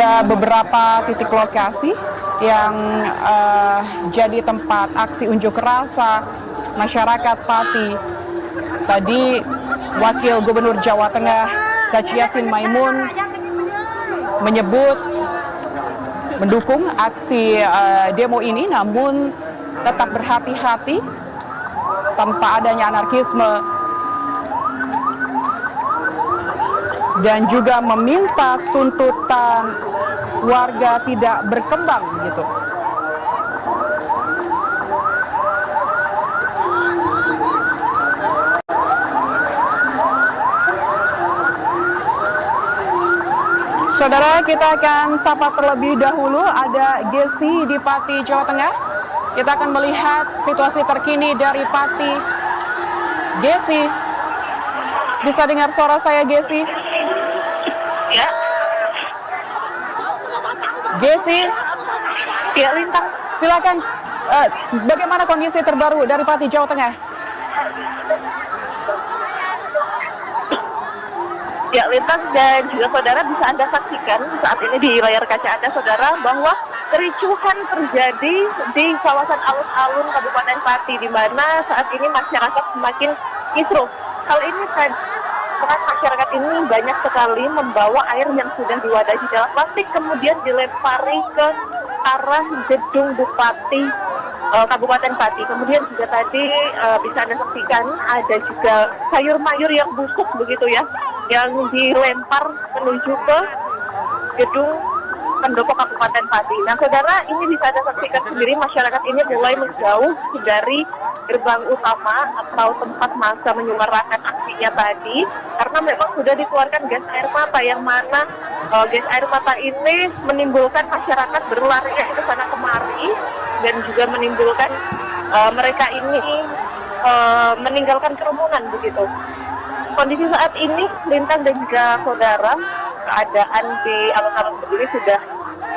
ada beberapa titik lokasi yang jadi tempat aksi unjuk rasa masyarakat Pati. Tadi Wakil Gubernur Jawa Tengah Khaji Yassin Maimun menyebut mendukung aksi demo ini, namun tetap berhati-hati tanpa adanya anarkisme, dan juga meminta tuntutan warga tidak berkembang gitu. Saudara, kita akan sapa terlebih dahulu, ada Gesi di Pati, Jawa Tengah. Kita akan melihat situasi terkini dari Pati. Gesi, bisa dengar suara saya, Gesi? Ya. Gesi? Ya, Lintang. Silakan. Bagaimana kondisi terbaru dari Pati, Jawa Tengah? Ya, Lintang dan juga saudara, bisa Anda saksikan saat ini di layar kaca Anda, saudara, bahwa kericuhan terjadi di kawasan alun-alun Kabupaten Pati, di mana saat ini masyarakat semakin kisruh. Hal ini karena masyarakat ini banyak sekali membawa air yang sudah diwadahi dalam plastik, kemudian dilempari ke arah gedung Bupati Kabupaten Pati. Kemudian juga tadi bisa Anda saksikan ada juga sayur mayur yang busuk begitu ya, yang dilempar menuju ke gedung pendopo Kabupaten Pati. Nah, saudara, ini bisa Anda saksikan sendiri, masyarakat ini mulai menjauh dari gerbang utama atau tempat massa menyuarakan aksinya tadi, karena memang sudah dikeluarkan gas air mata, yang mana gas air mata ini menimbulkan masyarakat berlarian ke sana kemari, dan juga menimbulkan mereka ini meninggalkan kerumunan begitu. Kondisi saat ini, Lintang dan juga saudara, keadaan di alun-alun sendiri sudah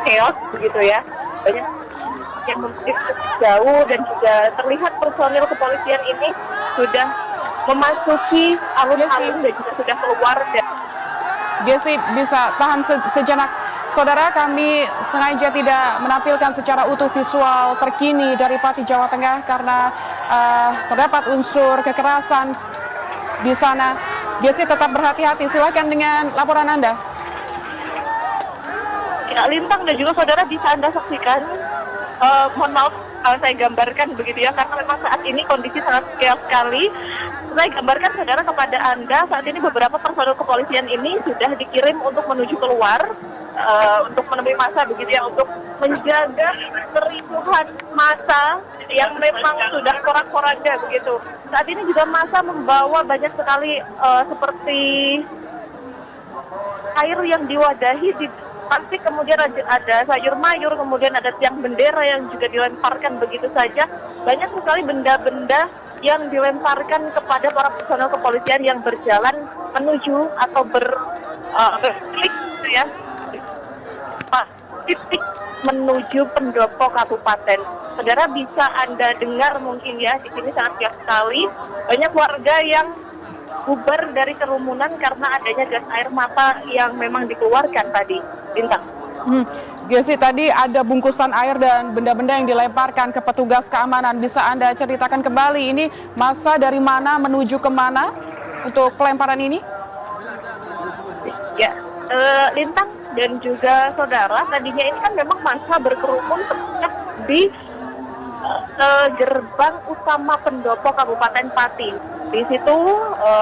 chaos begitu ya. Banyak yang jauh, dan juga terlihat personil kepolisian ini sudah memasuki alun-alun dan juga sudah keluar. Gesi, bisa tahan sejenak. Saudara, kami sengaja tidak menampilkan secara utuh visual terkini dari Pati, Jawa Tengah karena terdapat unsur kekerasan di sana. Gesi, tetap berhati-hati. Silakan dengan laporan Anda. Ya, Lintang dan juga saudara, bisa Anda saksikan. Mohon maaf saya gambarkan begitu ya, karena memang saat ini kondisi sangat chaos sekali. Saya gambarkan saudara kepada Anda, saat ini beberapa personel kepolisian ini sudah dikirim untuk menuju keluar, untuk menemui massa begitu ya, untuk menjaga kericuhan massa yang memang sudah porak-poranda begitu. Saat ini juga massa membawa banyak sekali seperti air yang diwadahi di plastik, kemudian ada sayur mayur, kemudian ada tiang bendera yang juga dilemparkan begitu saja. Banyak sekali benda-benda yang dilemparkan kepada para personel kepolisian yang berjalan menuju atau berklik ya, titik menuju pendopo kabupaten. Saudara, bisa Anda dengar mungkin ya, di sini sangat chaos sekali. Banyak warga yang bubar dari kerumunan karena adanya gas air mata yang memang dikeluarkan tadi. Bintang. Gesi, tadi ada bungkusan air dan benda-benda yang dilemparkan ke petugas keamanan. Bisa Anda ceritakan kembali, ini massa dari mana menuju kemana untuk pelemparan ini? Ya, Lintang dan juga saudara, tadinya ini kan memang massa berkerumun tepat di gerbang utama pendopo Kabupaten Pati. Di situ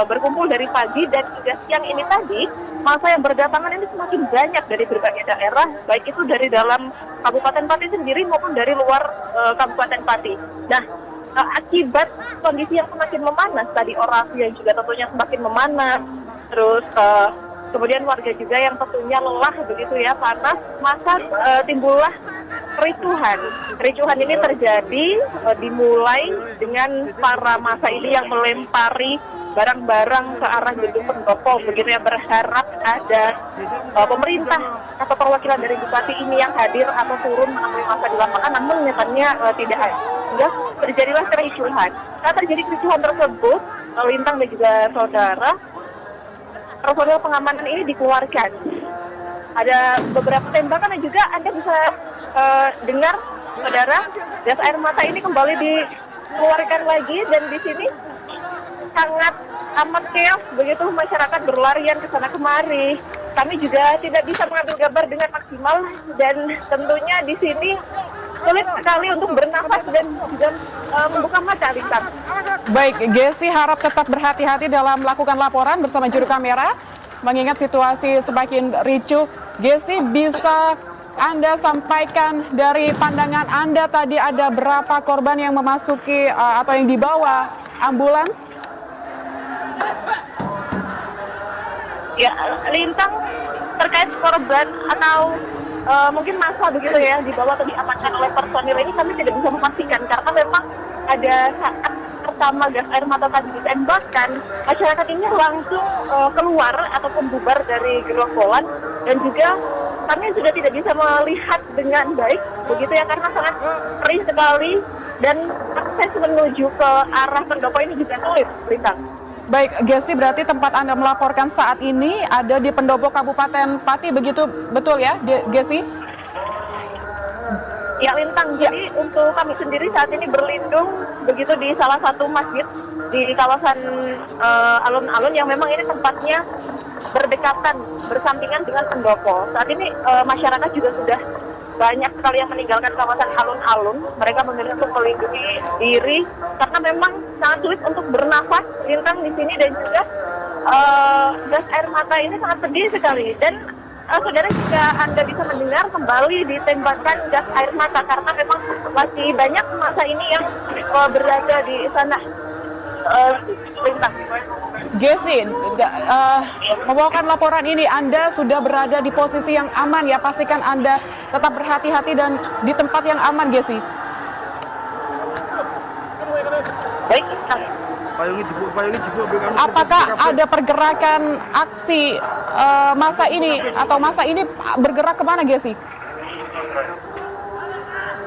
berkumpul dari pagi, dan juga siang ini tadi massa yang berdatangan ini semakin banyak dari berbagai daerah, baik itu dari dalam Kabupaten Pati sendiri maupun dari luar Kabupaten Pati. Nah, akibat kondisi yang semakin memanas tadi, orasi yang juga tentunya semakin memanas, terus kemudian warga juga yang tentunya lelah begitu ya, panas, maka timbullah kericuhan. Kericuhan ini terjadi dimulai dengan para massa ini yang melempari barang-barang ke arah gedung pendopo begitu ya, berharap ada pemerintah atau perwakilan dari bupati ini yang hadir atau turun menemui massa di lapangan, namun nyatanya tidak ada. Sehingga terjadilah kericuhan. Saat terjadi kericuhan tersebut, Lintang dan juga saudara, personil pengamanan ini dikeluarkan. ada beberapa tembakan dan juga Anda bisa dengar, saudara, gas air mata ini kembali dikeluarkan lagi dan di sini sangat amat chaos begitu, masyarakat berlarian ke sana kemari. Kami juga tidak bisa mengambil gambar dengan maksimal dan tentunya di sini sulit sekali untuk bernafas dan juga membuka mata, Lintang. Baik, Gesi harap tetap berhati-hati dalam melakukan laporan bersama juru kamera, mengingat situasi semakin ricuh. Gesi, bisa Anda sampaikan dari pandangan Anda tadi ada berapa korban yang memasuki atau yang dibawa ambulans? Ya, Lintang, terkait korban atau mungkin masa begitu ya dibawa atau diamankan oleh personil ini kami tidak bisa memastikan karena memang ada saat pertama gas air mata tadi ditembakkan, masyarakat ini langsung keluar ataupun bubar dari gerombolan dan juga kami juga tidak bisa melihat dengan baik begitu ya karena sangat perih sekali dan akses menuju ke arah pendopo ini juga sulit, Lintang. Baik, Gesi, berarti tempat Anda melaporkan saat ini ada di pendopo Kabupaten Pati, begitu betul ya, Gesi? Ya, Lintang. Jadi untuk kami sendiri saat ini berlindung begitu di salah satu masjid di kawasan alun-alun yang memang ini tempatnya berdekatan, bersampingan dengan pendopo. Saat ini masyarakat juga sudah banyak sekali yang meninggalkan kawasan alun-alun. Mereka memilih untuk melindungi diri karena memang sangat sulit untuk bernafas, Lintang, di sini dan juga gas air mata ini sangat pedih sekali. Dan saudara, jika Anda bisa mendengar kembali ditembakkan gas air mata karena memang masih banyak masa ini yang berada di sana, Lintang. Gesi, membawakan laporan ini, Anda sudah berada di posisi yang aman ya, pastikan Anda tetap berhati-hati dan di tempat yang aman, Gesi. Baik, Lintang. Apakah ada pergerakan aksi masa ini atau masa ini bergerak kemana, Gesi?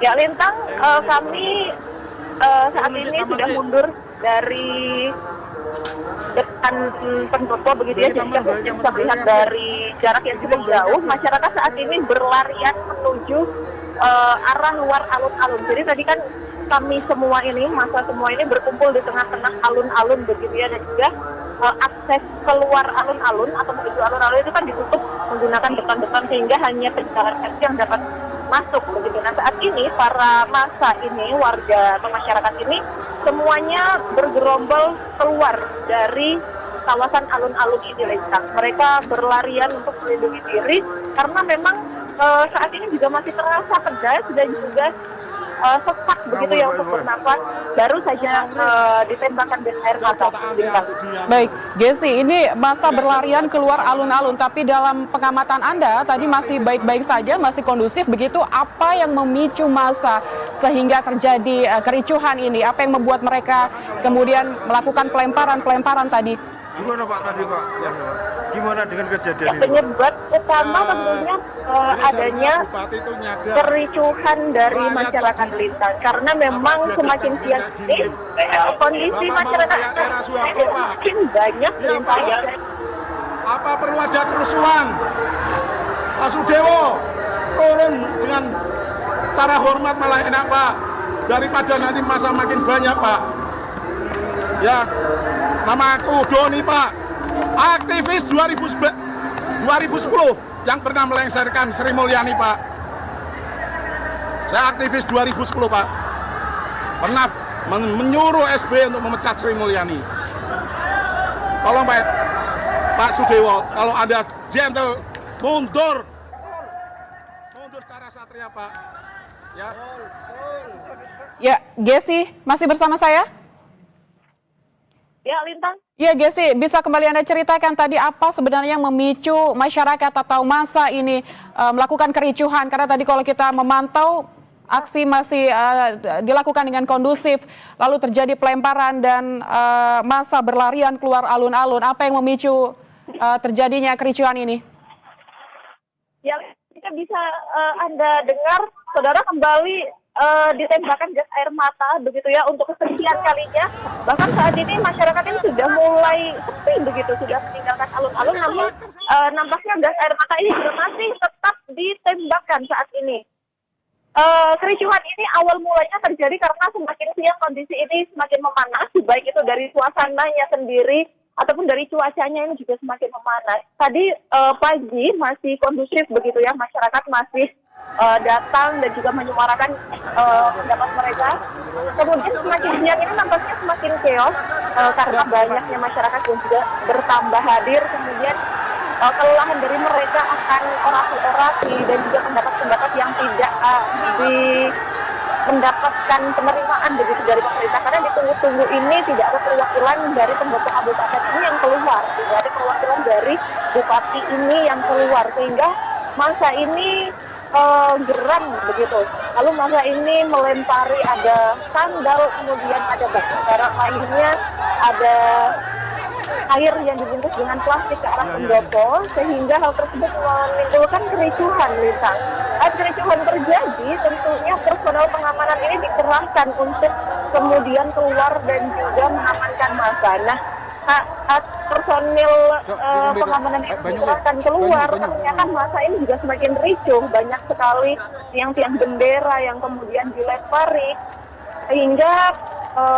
Ya, Lintang, kami saat ini sudah mundur dari depan pendopo begitu ya, jadi kami bisa melihat dari jarak yang cukup jauh. Masyarakat saat ini berlarian menuju arah luar alun-alun. Jadi tadi kan kami semua ini, masa semua ini berkumpul di tengah-tengah alun-alun begitu ya, dan juga akses keluar alun-alun atau menuju alun-alun itu kan ditutup menggunakan beton-beton sehingga hanya pejalan kaki yang dapat masuk begitu. Nah, saat ini para massa ini, warga atau masyarakat ini semuanya bergerombol keluar dari kawasan alun-alun ini, Lintang. Mereka berlarian untuk melindungi diri karena memang saat ini juga masih terasa pedas dan juga sesak begitu ya untuk bernafas. Baru saja ditembakkan gas air mata, Lintang. Baik, Gesi, ini masa berlarian keluar alun-alun, tapi dalam pengamatan Anda tadi masih baik-baik saja, masih kondusif begitu. Apa yang memicu masa sehingga terjadi kericuhan ini? Apa yang membuat mereka kemudian melakukan pelemparan tadi? Gimana Pak tadi Pak? Ya, gimana dengan kejadian ini? Penyebab utama tentunya adanya kericuhan dari masyarakat, Lintang, karena memang semakin siang ini kondisi masyarakat semakin banyak, Lintang. Apa perlu ada kerusuhan? Pak Sudewo turun dengan cara hormat malah enak Pak, daripada nanti masa makin banyak Pak. Ya, nama aku Doni Pak, aktivis 2010 yang pernah melengsarkan Sri Mulyani Pak. Saya aktivis 2010 Pak, pernah menyuruh SBY untuk memecat Sri Mulyani. Tolong Pak Sudewo, kalau Anda gentle, mundur secara satria Pak. Ya. Ya, Gesi, masih bersama saya? Ya, Lintang. Ya, Gesi, bisa kembali Anda ceritakan tadi apa sebenarnya yang memicu masyarakat atau massa ini melakukan kericuhan? Karena tadi kalau kita memantau, aksi masih dilakukan dengan kondusif, lalu terjadi pelemparan dan massa berlarian keluar alun-alun. Apa yang memicu terjadinya kericuhan ini? Ya, kita bisa Anda dengar, saudara, kembali ditembakkan gas air mata begitu ya untuk kesekian kalinya. Bahkan saat ini masyarakat ini sudah mulai sepi begitu, sudah meninggalkan alun-alun, namun nampaknya gas air mata ini juga masih tetap ditembakkan saat ini. Kericuhan ini awal mulanya terjadi karena semakin siang kondisi ini semakin memanas, baik itu dari suasananya sendiri ataupun dari cuacanya ini juga semakin memanas. Tadi pagi masih kondusif begitu ya, masyarakat masih datang dan juga menyuarakan pendapat mereka. Kemudian semakin siang ini nampaknya semakin chaos karena banyaknya masyarakat yang juga bertambah hadir. Kemudian kelelahan dari mereka akan orasi-orasi dan juga pendapat-pendapat yang tidak mendapatkan penerimaan begitu dari pemerintah, karena ditunggu-tunggu ini tidak ada perwakilan dari pembentuk kabupaten ini yang keluar, tidak ada perwakilan dari bupati ini yang keluar, sehingga masa ini geram begitu. Lalu masa ini melempari, ada sandal, kemudian ada barang lainnya, ada air yang dibungkus dengan plastik ke arah pendopo, sehingga hal tersebut menimbulkan kericuhan, Lintang. Saat kericuhan terjadi, tentunya personel pengamanan ini dikerahkan untuk kemudian keluar dan juga mengamankan massa. Nah, saat personil pengamanan ini dikerahkan keluar, ternyata massa ini juga semakin ricuh. Banyak sekali tiang-tiang bendera yang kemudian dilempari, sehingga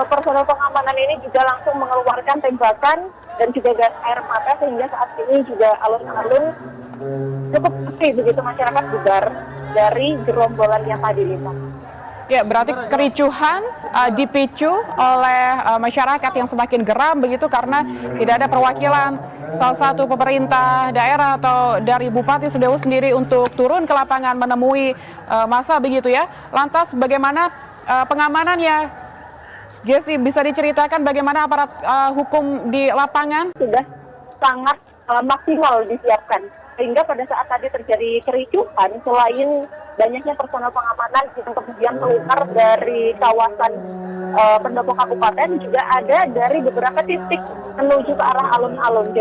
personel pengamanan ini juga langsung mengeluarkan tembakan dan juga gas air mata, sehingga saat ini juga alun-alun cukup sepi begitu, masyarakat bubar dari gerombolan yang tadi itu. Ya, berarti kericuhan dipicu oleh masyarakat yang semakin geram begitu karena tidak ada perwakilan salah satu pemerintah daerah atau dari Bupati Sudewo sendiri untuk turun ke lapangan menemui massa begitu ya. Lantas bagaimana pengamanannya? Jessi, bisa diceritakan bagaimana aparat hukum di lapangan? Sudah sangat maksimal disiapkan. Sehingga pada saat tadi terjadi kericuhan, selain banyaknya personel pengamanan yang kemudian keluar dari kawasan pendopo kabupaten, juga ada dari beberapa titik menuju ke arah alun-alun.